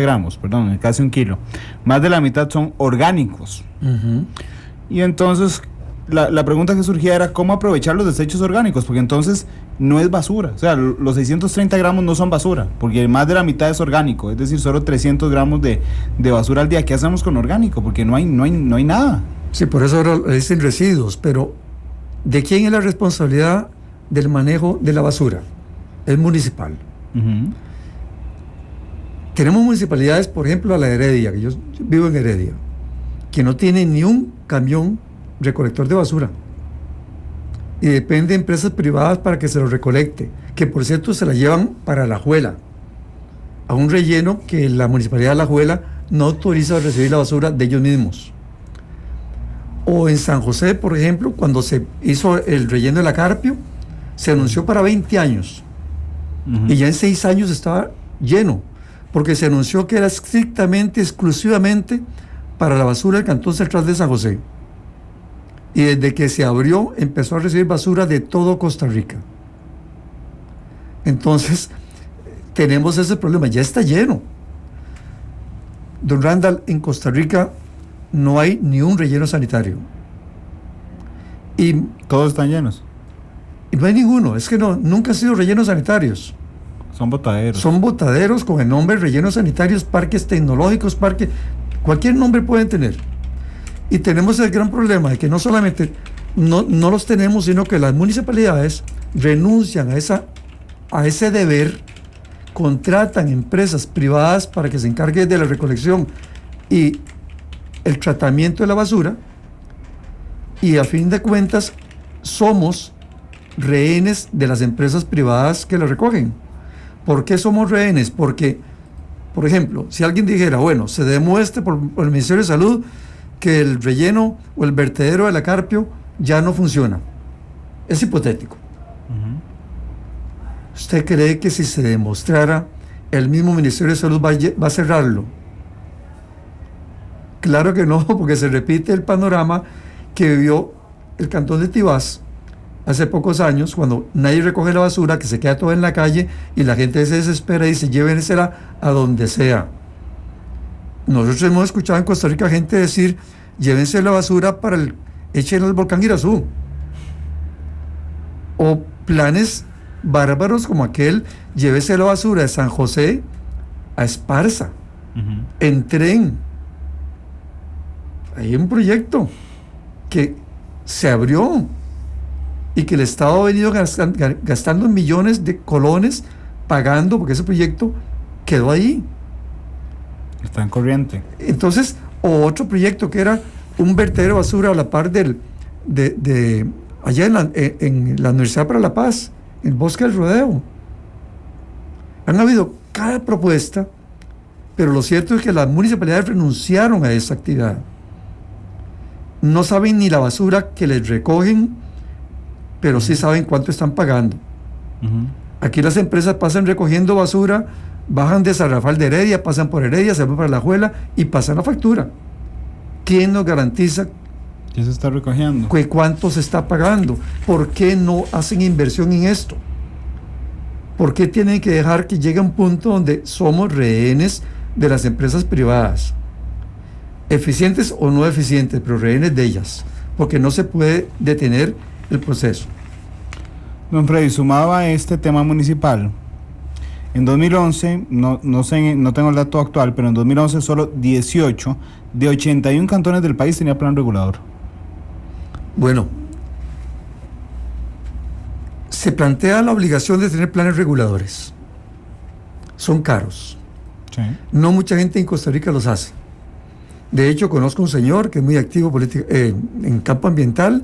B: gramos, casi un kilo. Más de la mitad son orgánicos. Uh-huh. Y entonces la pregunta que surgía era cómo aprovechar los desechos orgánicos, porque entonces no es basura. O sea, los 630 gramos no son basura, porque más de la mitad es orgánico, es decir, solo 300 gramos de basura al día. ¿Qué hacemos con orgánico? Porque no hay nada.
G: Sí, por eso ahora le dicen residuos, pero ¿de quién es la responsabilidad del manejo de la basura? Es municipal. Uh-huh. Tenemos municipalidades, por ejemplo, a la Heredia, que yo vivo en Heredia, que no tiene ni un camión recolector de basura. Y depende de empresas privadas para que se lo recolecte, que por cierto se la llevan para Alajuela, a un relleno que la municipalidad de Alajuela no autoriza a recibir la basura de ellos mismos. O en San José, por ejemplo, cuando se hizo el relleno de la Carpio, se anunció para 20 años. Uh-huh. Y ya en 6 años estaba lleno, porque se anunció que era estrictamente, exclusivamente para la basura del Cantón Central de San José. Y desde que se abrió, empezó a recibir basura de todo Costa Rica. Entonces, tenemos ese problema, ya está lleno. Don Randall, en Costa Rica no hay ni un relleno sanitario. Y
B: todos están llenos.
G: Y no hay ninguno, es que nunca han sido rellenos sanitarios.
B: Son botaderos.
G: Son botaderos con el nombre rellenos sanitarios, parques tecnológicos, cualquier nombre pueden tener. Y tenemos el gran problema de que no solamente no los tenemos, sino que las municipalidades renuncian a ese deber, contratan empresas privadas para que se encarguen de la recolección y el tratamiento de la basura, y a fin de cuentas somos rehenes de las empresas privadas que la recogen. ¿Por qué somos rehenes? Porque, por ejemplo, si alguien dijera, bueno, se demuestre por el Ministerio de Salud que el relleno o el vertedero de la Carpio ya no funciona. Es hipotético. Uh-huh. ¿Usted cree que si se demostrara, el mismo Ministerio de Salud va a cerrarlo? Claro que no, porque se repite el panorama que vivió el cantón de Tibás hace pocos años, cuando nadie recoge la basura, que se queda toda en la calle y la gente se desespera y dice, llévensela a donde sea. Nosotros hemos escuchado en Costa Rica gente decir, llévense la basura échenla al volcán Irazú. O planes bárbaros como aquel, llévese la basura de San José a Esparza, en tren. Hay un proyecto que se abrió y que el Estado ha venido gastando millones de colones pagando, porque ese proyecto quedó ahí.
B: Está en corriente.
G: Entonces, otro proyecto que era un vertedero de basura a la par allá en la Universidad para la Paz, en el Bosque del Rodeo. Han habido cada propuesta, pero lo cierto es que las municipalidades renunciaron a esa actividad. No saben ni la basura que les recogen, pero sí saben cuánto están pagando. Aquí las empresas pasan recogiendo basura, bajan de San Rafael de Heredia, pasan por Heredia, se van para La Alajuela y pasan la factura. ¿Quién nos garantiza
B: ¿qué se está recogiendo?
G: ¿Cuánto se está pagando? ¿Por qué no hacen inversión en esto? ¿Por qué tienen que dejar que llegue a un punto donde somos rehenes de las empresas privadas? Eficientes o no eficientes, pero rehenes de ellas, porque no se puede detener el proceso.
B: Don Freddy, sumado a este tema municipal, en 2011, no tengo el dato actual, pero en 2011 solo 18 de 81 cantones del país tenía plan regulador.
G: Bueno, se plantea la obligación de tener planes reguladores. Son caros.
B: Sí.
G: No mucha gente en Costa Rica los hace. De hecho, conozco un señor que es muy activo en campo ambiental,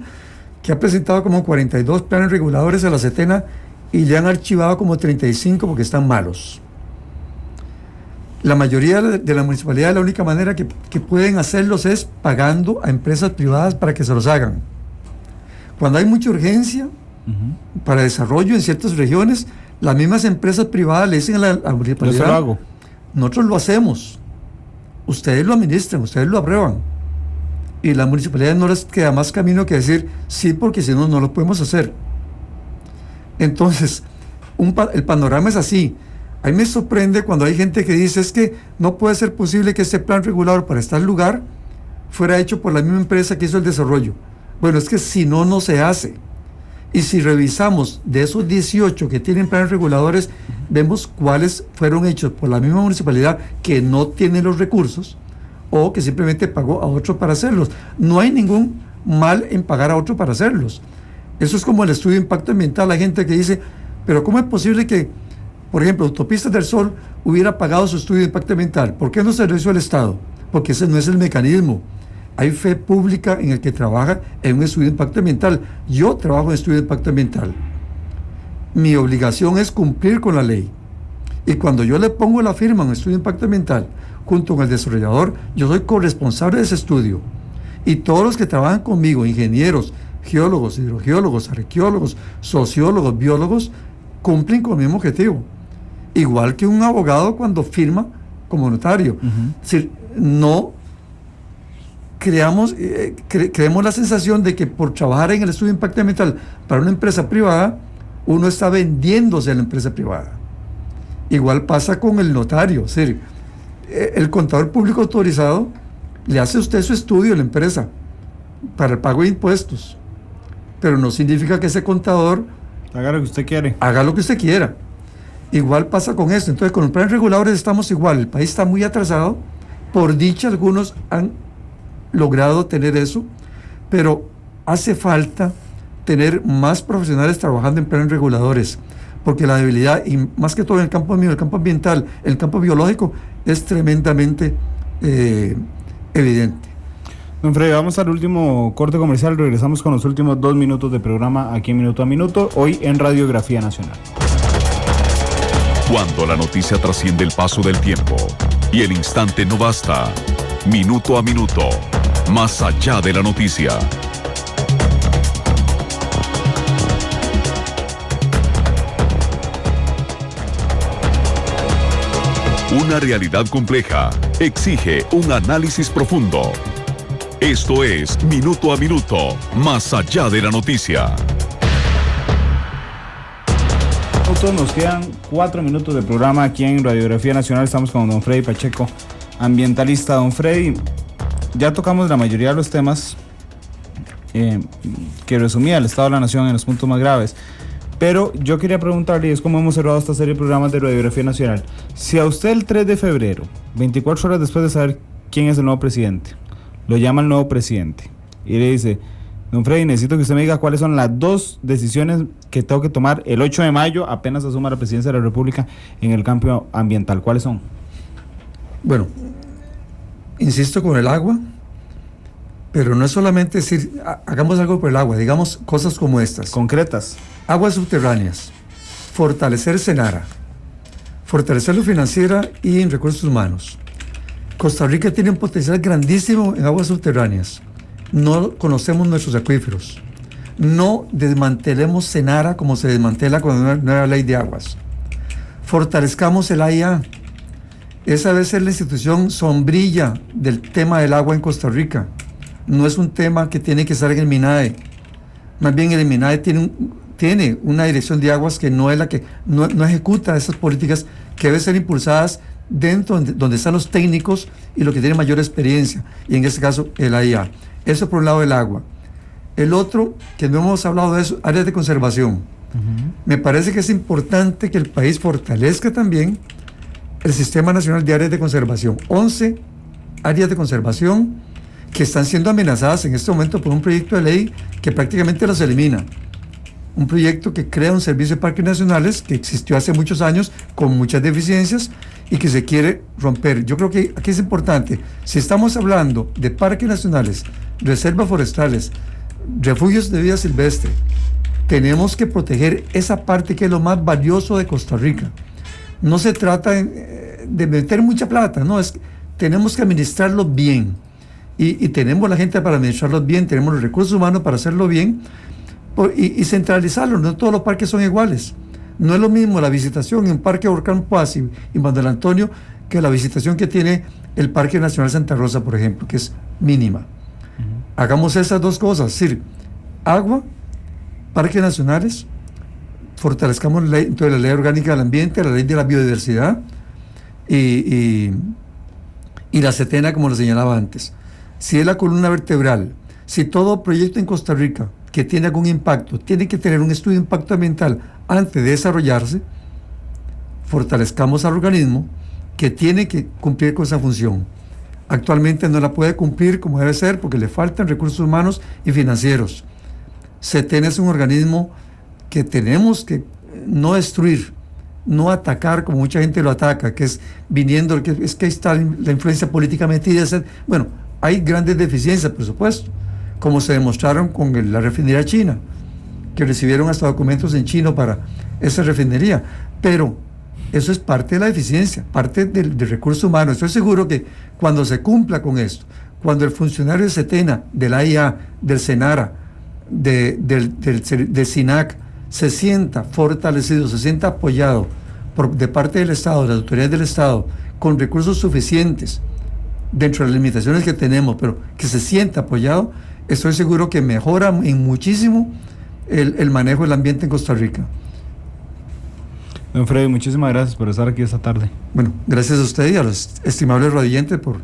G: que ha presentado como 42 planes reguladores a la Setena y le han archivado como 35 porque están malos. La mayoría de la municipalidad, la única manera que pueden hacerlos es pagando a empresas privadas para que se los hagan. Cuando hay mucha urgencia para desarrollo en ciertas regiones, las mismas empresas privadas le dicen a la municipalidad,
B: yo se lo hago.
G: Nosotros lo hacemos, ustedes lo administran, ustedes lo aprueban. Y la municipalidad no les queda más camino que decir sí, porque si no, no lo podemos hacer. Entonces, el panorama es así. A mí me sorprende cuando hay gente que dice es que no puede ser posible que este plan regulador para este lugar fuera hecho por la misma empresa que hizo el desarrollo. Bueno, es que si no, no se hace. Y si revisamos de esos 18 que tienen planes reguladores, vemos cuáles fueron hechos por la misma municipalidad que no tiene los recursos o que simplemente pagó a otro para hacerlos. No hay ningún mal en pagar a otro para hacerlos. Eso es como el estudio de impacto ambiental. Hay gente que dice, pero ¿cómo es posible que, por ejemplo, Autopistas del Sol hubiera pagado su estudio de impacto ambiental? ¿Por qué no se lo hizo el Estado? Porque ese no es el mecanismo. Hay fe pública en el que trabaja en un estudio de impacto ambiental. Yo trabajo en estudio de impacto ambiental. Mi obligación es cumplir con la ley. Y cuando yo le pongo la firma en un estudio de impacto ambiental, junto con el desarrollador, yo soy corresponsable de ese estudio. Y todos los que trabajan conmigo, ingenieros, geólogos, hidrogeólogos, arqueólogos, sociólogos, biólogos, cumplen con el mismo objetivo. Igual que un abogado cuando firma como notario. Es decir, no creemos la sensación de que por trabajar en el estudio de impacto ambiental para una empresa privada, uno está vendiéndose a la empresa privada. Igual pasa con el notario. Es decir, el contador público autorizado le hace a usted su estudio a la empresa para el pago de impuestos, pero no significa que ese contador
B: haga lo que usted quiere.
G: Haga lo que usted quiera. Igual pasa con esto. Entonces, con los planes reguladores estamos igual. El país está muy atrasado. Por dicha, algunos han logrado tener eso, pero hace falta tener más profesionales trabajando en planes reguladores, porque la debilidad, y más que todo en el campo mío, el campo ambiental, el campo biológico, es tremendamente evidente.
B: Don Freddy, vamos al último corte comercial, regresamos con los últimos 2 minutos de programa aquí en Minuto a Minuto, hoy en Radiografía Nacional.
A: Cuando la noticia trasciende el paso del tiempo y el instante no basta, Minuto a Minuto, más allá de la noticia. Una realidad compleja exige un análisis profundo. Esto es Minuto a Minuto, más allá de la noticia.
B: Nos quedan 4 minutos de programa aquí en Radiografía Nacional. Estamos con don Freddy Pacheco, ambientalista. Don Freddy, ya tocamos la mayoría de los temas que resumía el Estado de la Nación en los puntos más graves. Pero yo quería preguntarle, y es como hemos cerrado esta serie de programas de Radiografía Nacional, si a usted el 3 de febrero, 24 horas después de saber quién es el nuevo presidente, lo llama el nuevo presidente y le dice: don Freddy, necesito que usted me diga cuáles son las 2 decisiones que tengo que tomar el 8 de mayo, apenas asuma la presidencia de la República, en el campo ambiental. ¿Cuáles son?
G: Bueno, insisto con el agua, pero no es solamente decir, hagamos algo por el agua, digamos cosas como estas.
B: Concretas.
G: Aguas subterráneas, fortalecer Senara, fortalecerlo financiera y en recursos humanos. Costa Rica tiene un potencial grandísimo en aguas subterráneas. No conocemos nuestros acuíferos. No desmantelemos Senara como se desmantela con una nueva ley de aguas. Fortalezcamos el AIA. Esa debe ser la institución sombrilla del tema del agua en Costa Rica. No es un tema que tiene que estar en el MINAE. Más bien el MINAE tiene una dirección de aguas que no es la que no ejecuta esas políticas que deben ser impulsadas dentro donde están los técnicos y los que tienen mayor experiencia, y en este caso el AIA. Eso por un lado del agua. El otro, que no hemos hablado de eso, áreas de conservación. Me parece que es importante que el país fortalezca también el Sistema Nacional de Áreas de Conservación. 11 áreas de conservación que están siendo amenazadas en este momento por un proyecto de ley que prácticamente las elimina. Un proyecto que crea un servicio de parques nacionales que existió hace muchos años con muchas deficiencias y que se quiere romper. Yo creo que aquí es importante, si estamos hablando de parques nacionales, reservas forestales, refugios de vida silvestre, tenemos que proteger esa parte que es lo más valioso de Costa Rica. No se trata de meter mucha plata, no, tenemos que administrarlo bien. Y tenemos la gente para administrarlo bien, tenemos los recursos humanos para hacerlo bien y centralizarlo. No todos los parques son iguales. No es lo mismo la visitación en Parque Volcán Poás y Manuel Antonio que la visitación que tiene el Parque Nacional Santa Rosa, por ejemplo, que es mínima. Hagamos esas 2 cosas, es decir, agua, parques nacionales, fortalezcamos entonces la ley orgánica del ambiente, la ley de la biodiversidad y la CETENA, como lo señalaba antes. Si es la columna vertebral, si todo proyecto en Costa Rica que tiene algún impacto tiene que tener un estudio de impacto ambiental antes de desarrollarse, fortalezcamos al organismo que tiene que cumplir con esa función. Actualmente no la puede cumplir como debe ser porque le faltan recursos humanos y financieros. CETENA es un organismo que tenemos que no destruir, no atacar como mucha gente lo ataca, que es viniendo, es que ahí está la influencia política metida. Bueno, hay grandes deficiencias, por supuesto, como se demostraron con la refinería china, que recibieron hasta documentos en chino para esa refinería, pero eso es parte de la eficiencia, parte del recurso humano. Estoy seguro que cuando se cumpla con esto, cuando el funcionario de CETENA, del AIA, del SENARA, del SINAC, se sienta fortalecido, se sienta apoyado de parte del Estado, de las autoridades del Estado, con recursos suficientes, dentro de las limitaciones que tenemos, pero que se sienta apoyado, estoy seguro que mejora en muchísimo el manejo del ambiente en Costa Rica.
B: Don Freddy, muchísimas gracias por estar aquí esta tarde.
G: Bueno, gracias a usted y a los estimables radioyentes por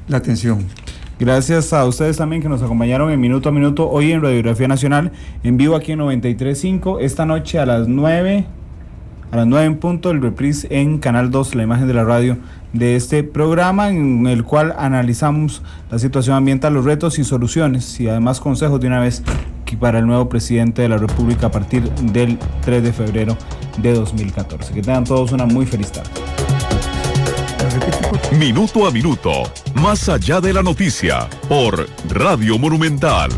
G: la atención.
B: Gracias a ustedes también que nos acompañaron en Minuto a Minuto, hoy en Radiografía Nacional, en vivo aquí en 93.5, esta noche a las 9 en punto, el reprise en Canal 2, la imagen de la radio de este programa, en el cual analizamos la situación ambiental, los retos y soluciones, y además consejos de una vez para el nuevo presidente de la República a partir del 3 de febrero de 2014. Que tengan todos una muy feliz tarde.
A: Minuto a Minuto, más allá de la noticia, por Radio Monumental.